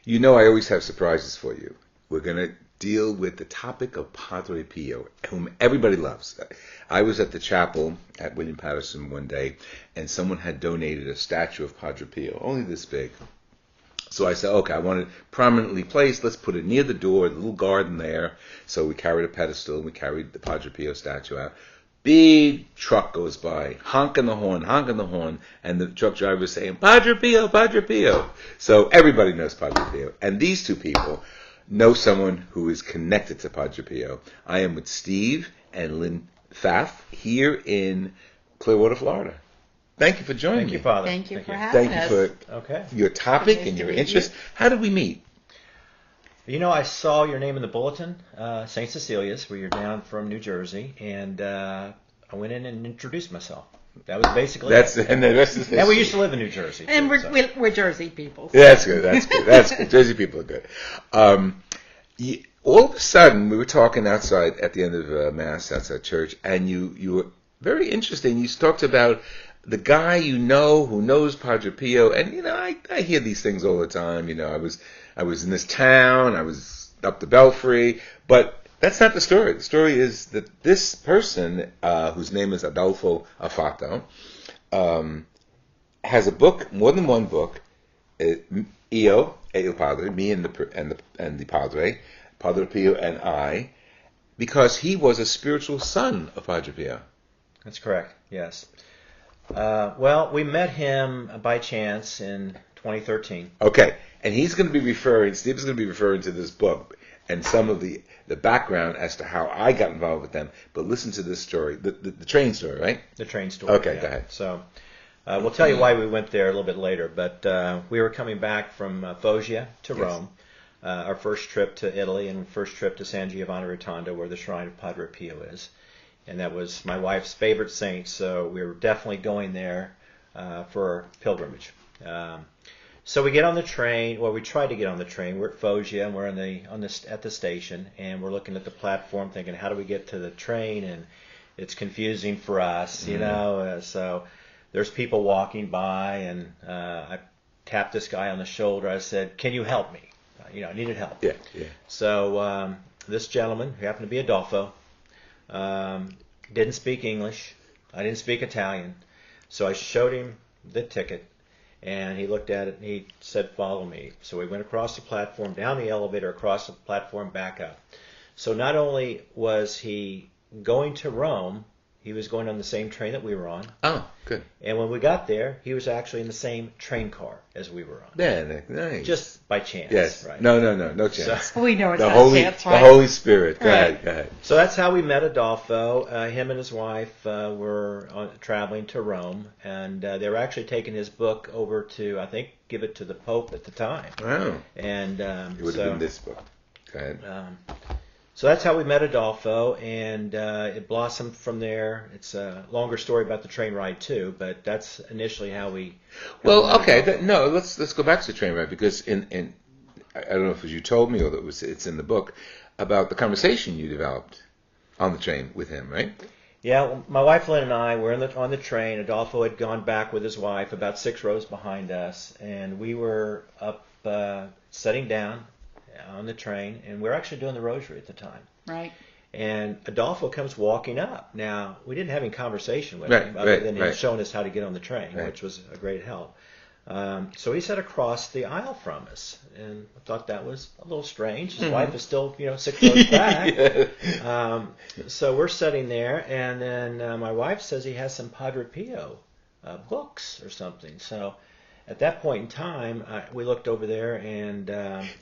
You know I always have surprises for you. We're going to deal with the topic of Padre Pio, whom everybody loves. I was at the chapel at William Patterson one day, and someone had donated a statue of Padre Pio, only this big. So I said, okay, I want it prominently placed. Let's put it near the door, the little garden there. So we carried a pedestal, and we carried the Padre Pio statue out. Big truck goes by, honking the horn, and the truck driver is saying, Padre Pio, Padre Pio. So everybody knows Padre Pio. And these two people know someone who is connected to Padre Pio. I am with Steve and Lynn Pfaffs here in Clearwater, Florida. Thank you for joining me. Thank you, Father. Thank you for having us. Thank you for your topic and your interest. How did we meet? You know, I saw your name in the bulletin, St. Cecilia's, where you're down from New Jersey, and I went in and introduced myself. That was basically it. And the rest is history. And we used to live in New Jersey. And too, we're Jersey people. So. That's good. That's good. Jersey people are good. All of a sudden, we were talking outside at the end of Mass outside church, and you were very interesting. You talked about the guy you know who knows Padre Pio, and I hear these things all the time. I was in this town, I was up the Belfry, but that's not the story. The story is that this person, whose name is Adolfo Affatato, has a book, more than one book, Io e il Padre, me and the Padre, Padre Pio and I, because he was a spiritual son of Padre Pio. That's correct, yes. Well, we met him by chance in 2013. Okay, and Steve's going to be referring to this book and some of the background as to how I got involved with them. But listen to this story, the train story, right? The train story. Okay, yeah. Go ahead. So we'll tell you why we went there a little bit later. But we were coming back from Foggia to Rome, our first trip to Italy and first trip to San Giovanni Rotondo, where the shrine of Padre Pio is. And that was my wife's favorite saint, so we were definitely going there for pilgrimage. So we get on the train. Well, we try to get on the train. We're at Foggia, and we're at the station, and we're looking at the platform, thinking, how do we get to the train? And it's confusing for us, So there's people walking by, and I tapped this guy on the shoulder. I said, "Can you help me?" I needed help. Yeah. So this gentleman, who happened to be Adolfo, didn't speak English. I didn't speak Italian. So I showed him the ticket, and he looked at it, and he said, "Follow me." So we went across the platform, down the elevator, across the platform, back up. So not only was he going to Rome, he was going on the same train that we were on. Oh, good. And when we got there, he was actually in the same train car as we were on. Yeah, nice. Just by chance. Yes. Right? No chance. So, we know it's the not Holy, chance, right? The Holy Spirit. Go Right. ahead. So that's how we met Adolfo. Him and his wife were traveling to Rome, and they were actually taking his book over to, I think, give it to the Pope at the time. Wow. And It would have been this book. Go ahead. So that's how we met Adolfo, and it blossomed from there. It's a longer story about the train ride too, but that's initially how we. Well, okay. Let's go back to the train ride, because in I don't know if it was you told me or it's in the book about the conversation you developed on the train with him, right? Yeah, well, my wife Lynn and I were on the train. Adolfo had gone back with his wife about 6 rows behind us, and we were up sitting down on the train, and we were actually doing the rosary at the time. Right. And Adolfo comes walking up. Now, we didn't have any conversation with Right, him other than right. him showing us how to get on the train, Right. which was a great help. So he sat across the aisle from us, and I thought that was a little strange. His wife is still, 6 rows back. Yeah. So we're sitting there, and then my wife says he has some Padre Pio books or something. So at that point in time, we looked over there, and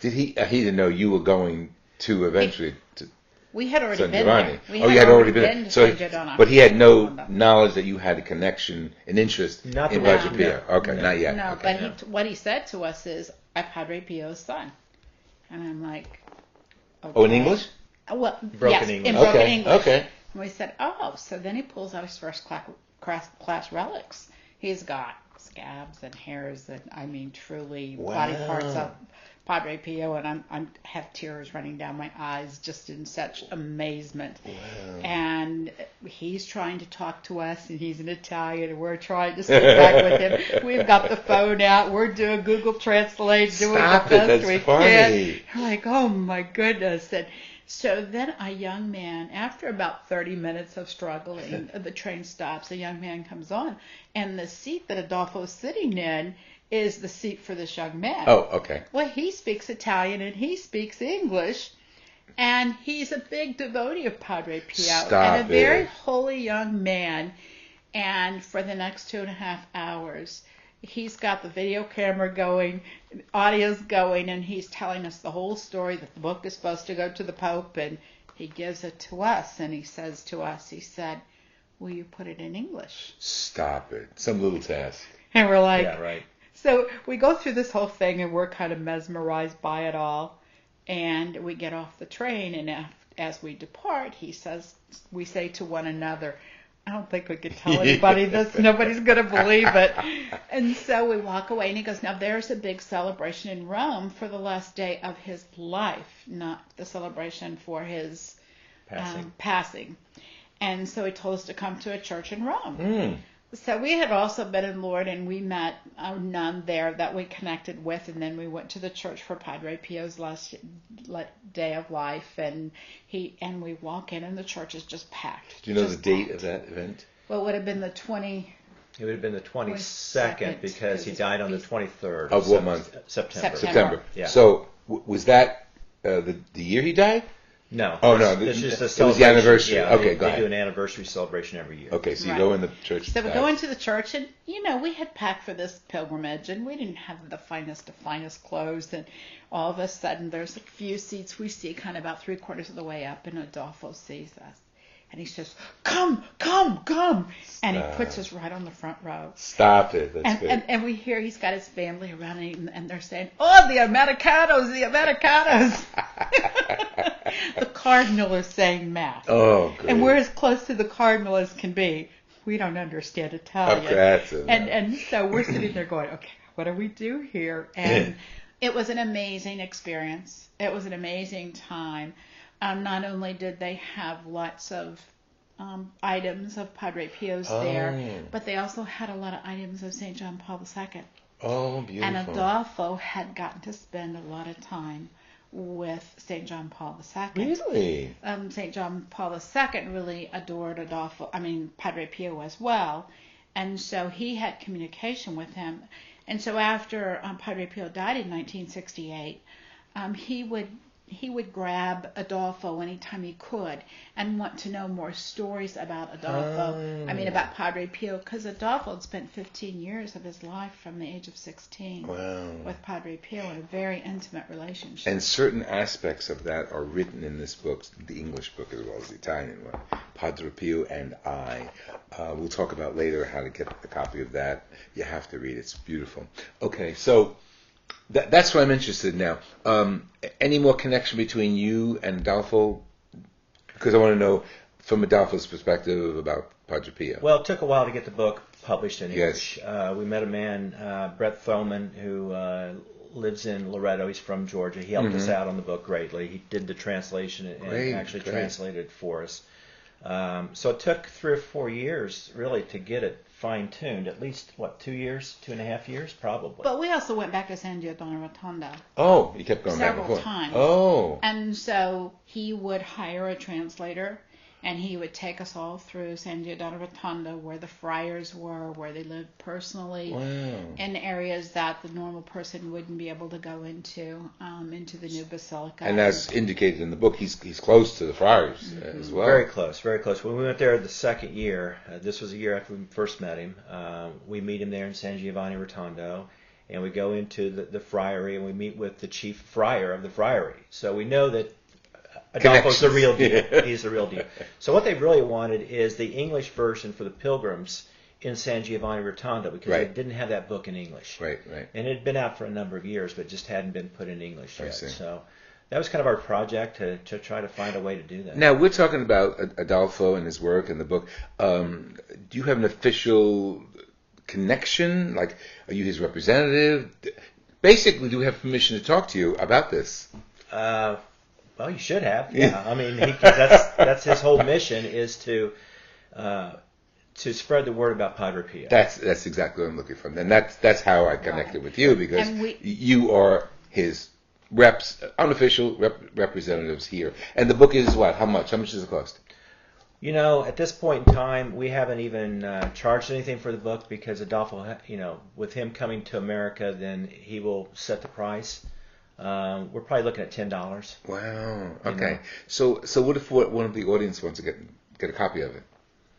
Did he? He didn't know you were going to eventually to We had already San been Giovanni. there. We You had already been. to So, San Giovanni. but he had no knowledge that you had a connection, an interest Not in that Padre we- Pio. no. Okay, No. not yet. No, Okay. but what he said to us is, "I'm Padre Pio's son," and I'm like, okay. Oh, in English? Well, Broken yes, English. in broken Okay, English. okay. And we said, "Oh," so then he pulls out his first class relics. He's got scabs and hairs and I mean truly Wow. body parts of Padre Pio, and I have tears running down my eyes just in such amazement. Wow. And he's trying to talk to us, and he's in Italian, and we're trying to sit back with him. We've got the phone out. We're doing Google Translate, doing Stop the it, best that's we funny. can. We're like, oh my goodness. And so then a young man, after about 30 minutes of struggling, the train stops, a young man comes on, and the seat that Adolfo's sitting in is the seat for this young man. Oh, okay. Well, he speaks Italian and he speaks English, and he's a big devotee of Padre Pio. Stop and a very it. holy young man. And for the next 2.5 hours, he's got the video camera going, audio's going, and he's telling us the whole story that the book is supposed to go to the Pope, and he gives it to us, and he says to us, he said, will you put it in English? Stop it. Some little task. And we're like, Yeah, right. so we go through this whole thing, and we're kind of mesmerized by it all. And we get off the train, and as we depart, we say to one another, I don't think we could tell anybody this. Nobody's going to believe it. And so we walk away, and he goes, now there's a big celebration in Rome for the last day of his life, not the celebration for his passing. And so he told us to come to a church in Rome. Mm. So we had also been in Lourdes, and we met a nun there that we connected with, and then we went to the church for Padre Pio's last day of life, and we walk in, and the church is just packed. Do you know the just date packed. of that event? Well, it would have been the 20. It would have been the 22nd because he died on the 23rd Of what month? September. September. Yeah. So was that the year he died? No. Oh, no. It's just a It was celebration. the anniversary. Yeah, Okay, they go ahead. do an anniversary celebration every year. Okay, so you Right. go in the church. So we go into the church, and we had packed for this pilgrimage, and we didn't have the finest of finest clothes, and all of a sudden there's a few seats we see kind of about 3/4 of the way up, and Adolfo sees us, and he says, come, and he puts us right on the front row. Stop it. That's good. And we hear he's got his family around him, and they're saying, oh, the Americanos. The cardinal is saying mass. Oh, great. And we're as close to the cardinal as can be. We don't understand Italian. Okay, that's it. And so we're sitting there going, okay, what do we do here? And it was an amazing experience. It was an amazing time. Not only did they have lots of items of Padre Pio's there, but they also had a lot of items of St. John Paul II. Oh, beautiful. And Adolfo had gotten to spend a lot of time with St. John Paul II. Really? St. John Paul II really adored Padre Pio as well. And so he had communication with him. And so after Padre Pio died in 1968, he would grab Adolfo anytime he could and want to know more stories about Adolfo. About Padre Pio, because Adolfo had spent 15 years of his life from the age of 16 with Padre Pio in a very intimate relationship. And certain aspects of that are written in this book, the English book as well as the Italian one, Padre Pio and I. We'll talk about later how to get a copy of that. You have to read it. It's beautiful. Okay, so that's what I'm interested in now. Any more connection between you and Adolfo? Because I want to know from Adolfo's perspective about Padre Pio. Well, it took a while to get the book published in Yes. English. We met a man, Brett Thoman, who lives in Loretto. He's from Georgia. He helped us out on the book greatly. He did the translation and translated it for us. So it took 3 or 4 years, really, to get it fine-tuned. At least, 2 years? 2.5 years, probably. But we also went back to San Giovanni Rotondo. Oh, you kept going several back and forth. times. Oh. And so he would hire a translator, and he would take us all through San Giovanni Rotondo, where the friars were, where they lived personally, in areas that the normal person wouldn't be able to go into the new basilica. And as indicated in the book, he's close to the friars as well. Very close, very close. When we went there the second year, this was a year after we first met him, we meet him there in San Giovanni Rotondo, and we go into the friary, and we meet with the chief friar of the friary. So we know that Adolfo's the real deal. He's the real deal. So what they really wanted is the English version for the pilgrims in San Giovanni Rotondo, because they didn't have that book in English. Right. And it had been out for a number of years, but just hadn't been put in English yet. So that was kind of our project to try to find a way to do that. Now, we're talking about Adolfo and his work and the book. Do you have an official connection? Like, are you his representative? Basically, do we have permission to talk to you about this? Well, you should have. Yeah, I mean, that's his whole mission is to spread the word about Padre Pio. That's exactly what I'm looking for, and that's how I connected with you, because you are his unofficial representatives here. And the book is what? How much? How much does it cost? You know, at this point in time, we haven't even charged anything for the book, because Adolfo, with him coming to America, then he will set the price. We're probably looking at $10. Wow. Okay. So what if one of the audience wants to get a copy of it?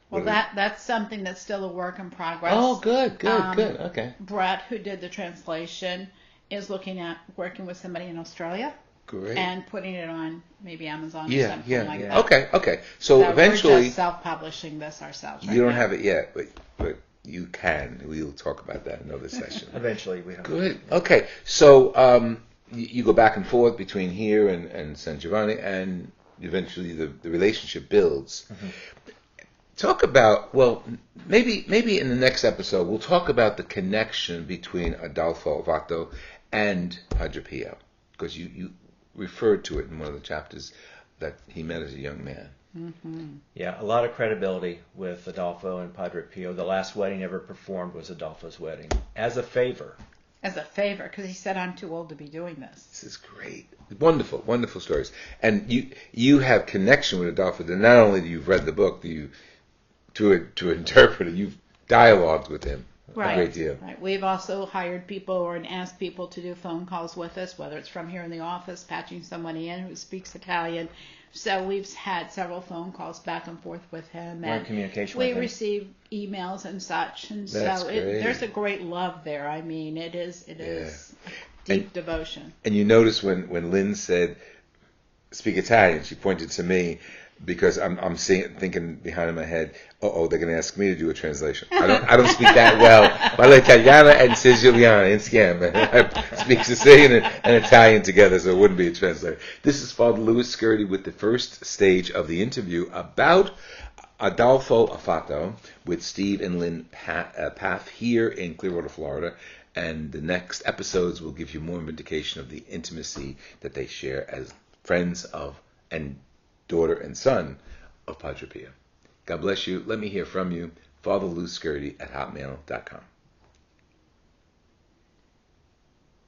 Well, that's something that's still a work in progress. Oh, good. Okay. Brett, who did the translation, is looking at working with somebody in Australia. Great. And putting it on maybe Amazon or something like that. Okay. So eventually, we're just self-publishing this ourselves. You don't have it yet, but you can. We'll talk about that in another session. Eventually, we hope. Good. Okay. So you go back and forth between here and San Giovanni, and eventually the relationship builds. Mm-hmm. Talk about, maybe in the next episode we'll talk about the connection between Adolfo Affatato and Padre Pio, because you referred to it in one of the chapters that he met as a young man. Mm-hmm. Yeah, a lot of credibility with Adolfo and Padre Pio. The last wedding ever performed was Adolfo's wedding, as a favor. As a favor, because he said, I'm too old to be doing this. This is great. Wonderful stories. And you have connection with Adolfo. And not only do you've read the book, to interpret it, you've dialogued with him a great deal. Right. We've also hired people or asked people to do phone calls with us, whether it's from here in the office, patching somebody in who speaks Italian. So we've had several phone calls back and forth with him. We're in communication with him. We receive emails and such. And That's so there's a great love there. I mean, it is deep devotion. And you notice when Lynn said, speak Italian, she pointed to me, because I'm thinking behind in my head, they're going to ask me to do a translation. I don't speak that well. Parlo italiano and siciliano insieme. I speak Sicilian and Italian together, so it wouldn't be a translation. This is Fr Louis Scurti with the first stage of the interview about Adolfo Affatato with Steve and Lynn Pfaffs here in Clearwater, Florida. And the next episodes will give you more indication of the intimacy that they share as friends of and daughter and son of Padre Pio. God bless you. Let me hear from you. Fr Louis Scurti at hotmail.com.